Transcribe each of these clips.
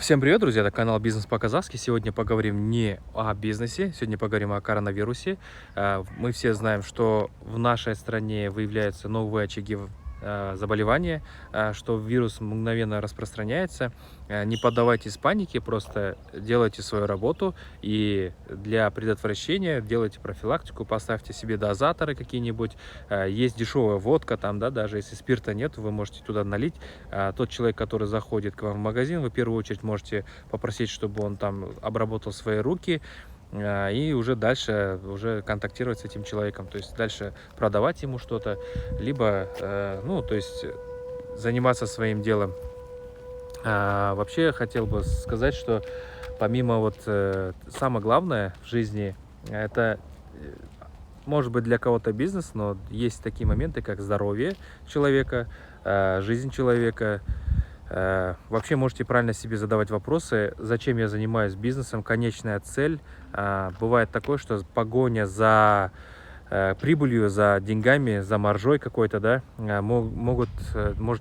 Всем привет, друзья! Это канал Бизнес по-казахски. Сегодня поговорим не о бизнесе, сегодня поговорим о коронавирусе. Мы все знаем, что в нашей стране выявляются новые очаги заболевания, что вирус мгновенно распространяется. Не поддавайтесь панике, просто делайте свою работу, и для предотвращения делайте профилактику, поставьте себе дозаторы какие-нибудь. Есть дешевая водка, там, да, даже если спирта нет, вы можете туда налить. Тот человек, который заходит к вам в магазин, вы в первую очередь можете попросить, чтобы он там обработал свои руки, и уже дальше контактировать с этим человеком, то есть дальше продавать ему что-то, либо, то есть заниматься своим делом. Вообще хотел бы сказать, что помимо самое главное в жизни, это может быть для кого-то бизнес, но есть такие моменты, как здоровье человека, жизнь человека. Вообще можете правильно себе задавать вопросы, зачем я занимаюсь бизнесом, конечная цель. Бывает такое, что погоня за прибылью, за деньгами, за маржой какой-то, да, может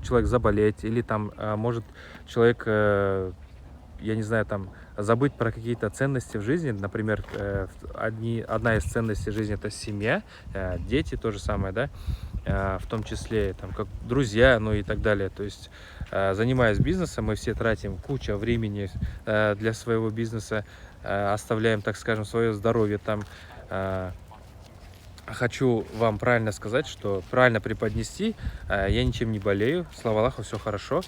человек заболеть, или там может человек, я не знаю, там забыть про какие-то ценности в жизни. Например, одна из ценностей жизни — это семья, дети, то же самое, да, в том числе там как друзья, ну и так далее. То есть, занимаясь бизнесом, мы все тратим кучу времени для своего бизнеса, оставляем, так скажем, свое здоровье там. Хочу вам правильно сказать, что правильно преподнести: я ничем не болею, слава Аллаху, все хорошо.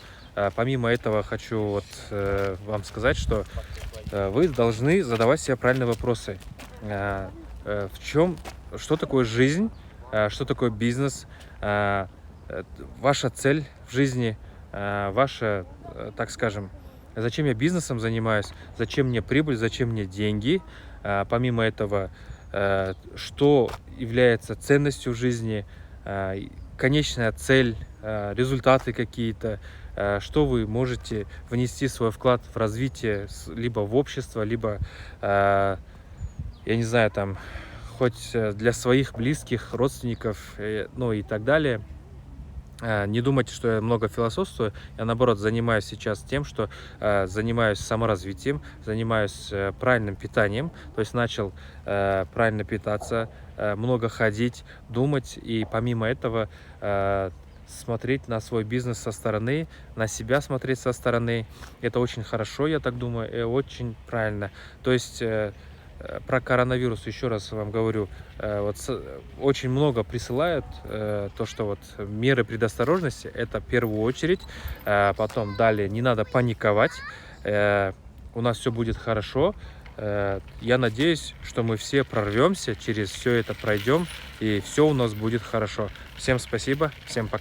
Помимо этого хочу вам сказать, что вы должны задавать себе правильные вопросы. Что такое жизнь, что такое бизнес, ваша цель в жизни, так скажем, зачем я бизнесом занимаюсь, зачем мне прибыль, зачем мне деньги. Помимо этого, что является ценностью в жизни, конечная цель, результаты какие-то, что вы можете внести свой вклад в развитие либо в общество, либо, я не знаю, там, хоть для своих близких, родственников, ну и так далее. Не думайте, что я много философствую. Я, наоборот, занимаюсь сейчас тем, что занимаюсь саморазвитием, занимаюсь правильным питанием. То есть начал правильно питаться, много ходить, думать, и помимо этого смотреть на свой бизнес со стороны, на себя смотреть со стороны. Это очень хорошо, я так думаю, и очень правильно. То есть про коронавирус еще раз вам говорю, очень много присылают, то, что меры предосторожности — это в первую очередь, потом далее не надо паниковать, у нас все будет хорошо. Я надеюсь, что мы все прорвемся, через все это пройдем, и все у нас будет хорошо. Всем спасибо, всем пока.